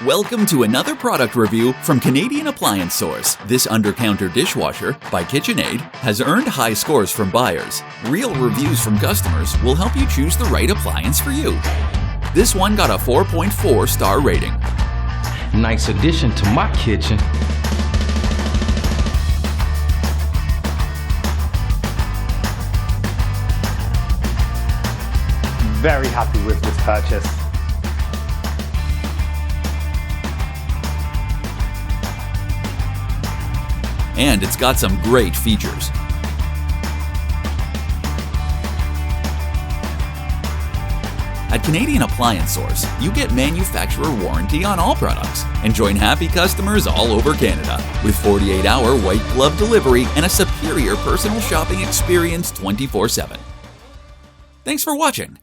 Welcome to another product review from Canadian Appliance Source. This Undercounter Dishwasher by KitchenAid has earned high scores from buyers. Real reviews from customers will help you choose the right appliance for you. This one got a 4.4 star rating. Nice addition to my kitchen. Very happy with this purchase. And it's got some great features. At Canadian Appliance Source, you get manufacturer warranty on all products and join happy customers all over Canada with 48-hour white glove delivery and a superior personal shopping experience 24/7. Thanks for watching.